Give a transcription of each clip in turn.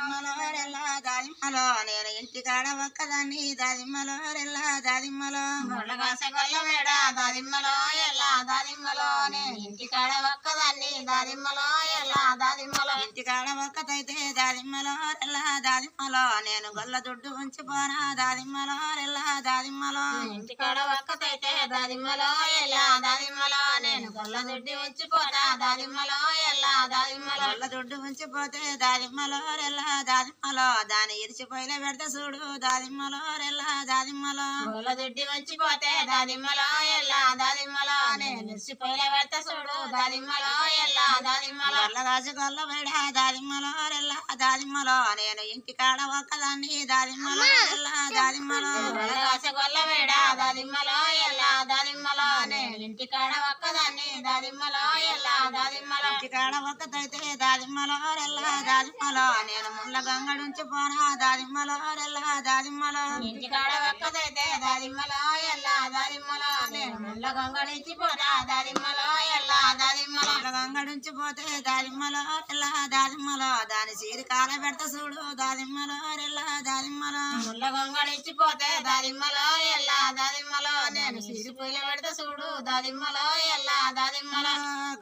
దాదిమ్మలో రెల్లా దాదిమ్మలో నేను ఇంటికాడ ఒక్కదాన్ని దాదిమ్మలో రెల్లా దాదిమ్మలో ముళ్ళగాసగల్ల వేడ దాదిమ్మలో ఎల్లా దాదిమ్మలో నేను ఇంటికాడ ఒక్కదాన్ని దాదిమ్మలో ఎల్లా దాదిమ్మలో ఇంటికాడ ఒక్కతైతే దాదిమ్మలో రెల్లా దాదిమ్మలో నేను గొల్ల దుడ్డు ఉంచిపోనా దాదిమ్మలో రెల్లా దాదిమ్మలో ఇంటికాడ ఒక్కతైతే దాదిమ్మలో ఎల్లా దాదిమ్మలో నేను గొల్ల దుడ్డి ఉంచిపోతా దాదిమ్మలో ఎల్లా దాదిమ్మలో గొల్ల దుడ్డు ఉంచిపోతే దాదిమ్మలో రెల్లా దాదిమ్మలో దాని ఇరిచిపోయిన పెడితే చూడు దాదిమ్మలో రెల్లా దాదిమ్మలో గొల్ల దుడ్డి ఉంచిపోతే దాదిమ్మలో ఎల్లా దాదిమ్మలో నేను నిలిచిపోయిన పెడతా చూడు దాదిమ్మలో ఎల్లా దాదిమ్మలో గొల్ల కాసి గొల్ల వేడ దాదిమ్మలో రెల్లా దాదిమ్మలో నేను ఇంటికాడ ఒక్కదాన్ని దాదిమ్మలో రెల్లా దాదిమ్మలో గొల్లగాస గొల్ల వేడ దాదిమ్మలో ఎల్లా దాదిమ్మలో నేను ఇంటికాడ ఒక్కదాన్ని దాదిమ్మలో ఎల్లా దాదిమ్మలో ఇంటికాడ ఒక్కతైతే దాదిమ్మలో రెల్లా దాదిమ్మలో నేను ముళ్ళ గంగడుంచి పోనా దాదిమ్మలో రెల్లా దాదిమ్మలో ఇంటికాడ ఒక్కదైతే దాదిమ్మలో ఎల్లా దాదిమ్మలో నేను ముళ్ళ గంగడించి పోతా దాదిమ్మలో ఎల్లా దాదిమ్మలో ముళ్ళ గంగడుంచి పోతే దాదిమ్మలో రెల్లా దాదిమ్మలో దాని చీరి కాల పెడతా చూడు దాదిమ్మలో రెల్లా దాదిమ్మలో ముళ్ళ గంగడించి పోతే దాదిమ్మలో ఎల్లా దాదిమ్మలో నేను సిరిపోయిన పెడతా చూడు దాదిమ్మలో ఎల్లా దాదిమ్మలో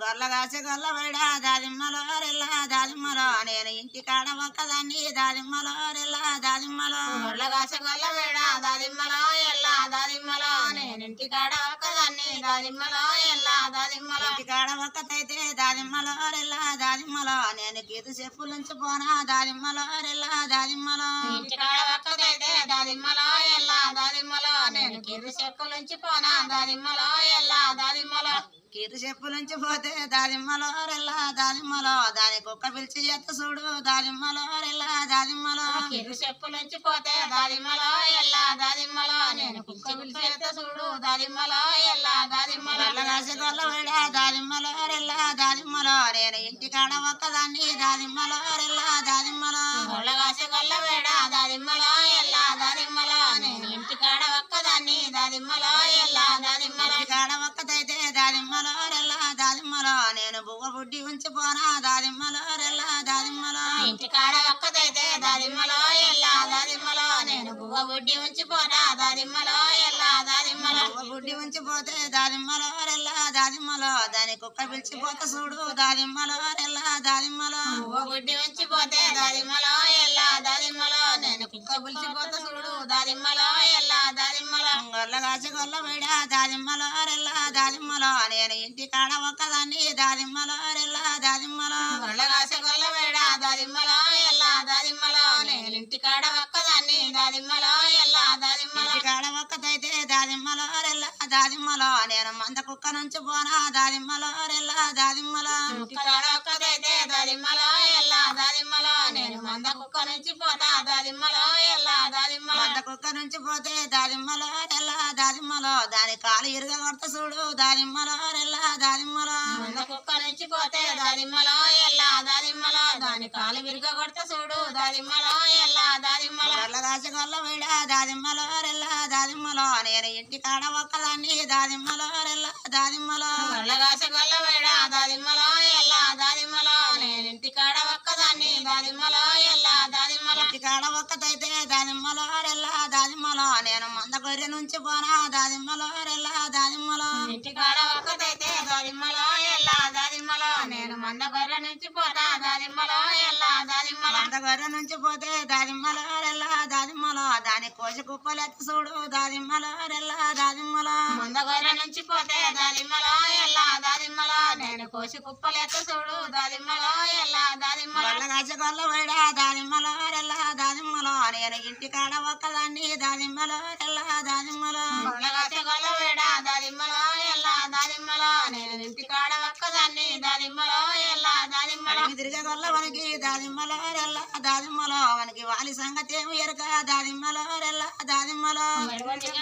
గొల్ల కాసి గొల్ల వేడ దాదిమ్మలో రెల్లా దాదిమ్మలో నేను ఇంటికాడ ఒక్కదాన్ని దాదిమ్మలో రెల్లా దాదిమ్మలో ముళ్ళగాస గొల్ల వేడ దాదిమ్మలో ఎల్లా దాదిమ్మలో నేను ఇంటికాడ ఒక్కదాన్ని దాదిమ్మలో ఎల్లా దాదిమ్మలో ఇంటికాడ ఒక్కతైతే దాదిమ్మలో రెల్లా దాదిమ్మలో నేను గీత చెప్పులుంచి పోనా దాదిమ్మలో రెల్లా దాదిమ్మలో ఇంటికాడ ఒక్కదైతే దాదిమ్మలో ఎల్లా దాదిమ్మలో నేను కిరు చెక్కులుంచి పోనా దాదిమ్మలో ఎల్లా దాదిమ్మలో కీరు చెప్పులుంచి పోతే దాదిమ్మలో రెల్లా దాదిమ్మలో దాని కుక్క పిలిచి ఎత్త చూడు దాదిమ్మలో రెల్లా దాదిమ్మలో కిరు చెప్పులుంచి పోతే దాదిమ్మలో ఎల్లా దాదిమ్మలో నేను కుక్క పిలిచేత చూడు దాదిమ్మలో ఎల్లా దాదిమ్మలో కాసి గొల్ల వేడ దాదిమ్మలో రెల్లా దాదిమ్మలో నేను ఇంటికాడ ఒక్కదాన్ని దాదిమ్మలో రెల్లా దాదిమ్మలో గొల్లగాస గొల్ల వేడ దాదిమ్మలో ఎల్లా దాదిమ్మలో నేను ఇంటికాడ ఒక్కదాన్ని దాదిమ్మలో ఎల్లా దాదిమ్మలో ఇంటికాడ ఒక్కదైతే దాదిమ్మలో రెల్లా దాదిమ్మలో నేను బువ్వ బుడ్డి ఉంచి పోనా దాదిమ్మలో రెల్లా దాదిమ్మలో ఇంటికాడ ఒక్కదైతే దాదిమ్మలో ఎల్లా దాదిమ్మలో నేను బువ్వ బుడ్డి ఉంచిపోతా దాదిమ్మలో ఎల్లా దాదిమ్మలో బువ్వ బుడ్డి ఉంచి పోతే దాదిమ్మలో రెల్లా దాదిమ్మలో దాని కుక్క పిలిచిపోత చూడు దాదిమ్మలో రెల్లా దాదిమ్మలో బువ్వ బుడ్డి ఉంచిపోతే దాదిమ్మలో ఎల్లా దాదిమ్మలో నేను కుక్క పిలిచిపోతా చూడు దాదిమ్మలో ఎల్లా దాదిమ్మలో గొల్ల కాసి గొల్ల వేడ దాదిమ్మలో రెల్లా దాదిమ్మలో నేను ఇంటికాడ ఒక్కదాన్ని దాదిమ్మలో రెల్లా దాదిమ్మలో గొల్లగాస గొల్ల వేడ దాదిమ్మలో ఎల్లా దాదిమ్మలో నేను ఇంటికాడ ఒక్కదాన్ని దాదిమ్మలో ఎల్లా దాదిమ్మలో ఇంటికాడ ఒక్కదైతే దాదిమ్మలో రెల్లా దాదిమ్మలో నేను మంద కుక్క నుంచి పోనా దాదిమ్మలో రెల్లా దాదిమ్మలో ఇంటికాడ ఒక్కదైతే దాదిమ్మలో ఎల్లా దాదిమ్మలో నేను మంద కుక్క నుంచి పోతా దాదిమ్మలో ఎల్లా దాదిమ్మలో మంద కుక్క నుంచి పోతే దాదిమ్మలో రెల్లా దాదిమ్మలో దాని కాలు ఇరుగ కొడత చూడు దాదిమ్మలో రెల్లా దాదిమ్మలో మంద కుక్క నుంచి పోతే దాదిమ్మలో ఎల్లా దాదిమ్మలో దాని కాలు విరుగ కొడతా చూడు దాదిమ్మలో ఎల్లా దాదిమ్మలో గొల్ల కాసి గొల్ల వేడ దాదిమ్మలో రెల్లా దాదిమ్మలో నేను ఇంటికాడ ఒక్కదాన్ని దాదిమ్మలో రెల్లా దాదిమ్మలో గొల్లగాస గొల్ల వేడ దాదిమ్మలో ఎల్లా దాదిమ్మలో నేను ఇంటికాడ ఒక్కదాన్ని దాదిమ్మలో ఎల్లా దాదిమ్మలో ఇంటికాడ ఒక్కదైతే దాదిమ్మలో రెల్లా దాదిమ్మలో నేను మంద గొర్రె నుంచి పోనా దాదిమ్మలో రెల్లా దాదిమ్మలో ఇంటికాడ ఒక్కదైతే దాదిమ్మలో ఎల్లా దాదిమ్మలో నేను మంద గొర్రె నుంచి పోతా దాదిమ్మలో ఎల్లా దాదిమ్మలో మంద గొర్రె నుంచి పోతే దాదిమ్మలో రెల్లా దాదిమ్మలో దాని కోసి కుప్పలెత్త చూడు దాదిమ్మలో రెల్లా దాదిమ్మలో మంద గొర్రె నుంచి పోతే దాదిమ్మలో ఎల్లా దాదిమ్మలో నేను కోసి కుప్పలెత్త చూడు దాదిమ్మలో ఎల్లా దాదిమ్మలో గొల్ల కాసి గొల్ల వేడ దాదిమ్మలో రెల్లా దాదిమ్మలో నేను ఇంటికాడ ఒక్కదాన్ని దాదిమ్మలో రెల్లా దాదిమ్మలో గొల్లగాస గొల్ల వేడ దాదిమ్మలో ఎల్లా దాదిమ్మలో నేను ఇంటికాడ ఒక్కదాన్ని దాదిమ్మలో ఎల్లా దాదిమ్మలో తిరిగే గొల్ల వనికి దాదిమ్మలో రెల్లా దాదిమ్మలో వనికి వాలి సంగతి ఏమి ఎరక దాదిమ్మలో రెల్లా దాదిమ్మలో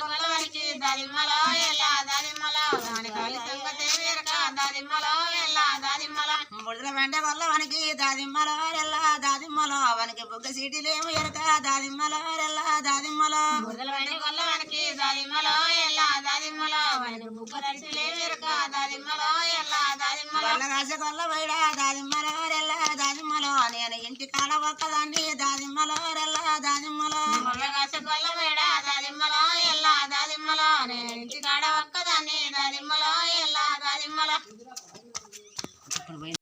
గొల్లవారికి దాదిమ్మలో ఎల్లా దాదిమ్మలో దాని కాలి సంగతి ఎరక దాదిమ్మలో ఎల్లా దాదిమ్మలో బుడిల వెంట గొల్ల వనికి దాదిమ్మలో రెల్లా దాదిమ్మలో వనికి బుగ్గ సీటీలేమి ఎరక దాదిమ్మలో రెల్లా దాదిమ్మలో బురదల వెంట గొల్లవానికి దాదిమ్మలో ఎల్లా దాదిమ్మలో వానికి బుగ్గ తడిసి లేవు ఎరక దాదిమ్మలో ఎల్లా దాదిమ్మలో దాదిమ్మలో కాస కొల్ల వైడా దాదిమ్మలో రెల్లా దాదిమ్మలో నేను ఇంటి కాడ ఒక్కదాన్ని దాదిమ్మలో రెల్లా దాదిమ్మలో ముళ్ళగాస గొల్ల వేడ దాదిమ్మలో ఎల్లా దాదిమ్మలో నేను ఇంటికాడ ఒక్కదాన్ని దాదిమ్మలో ఎల్లా దాదిమ్మలో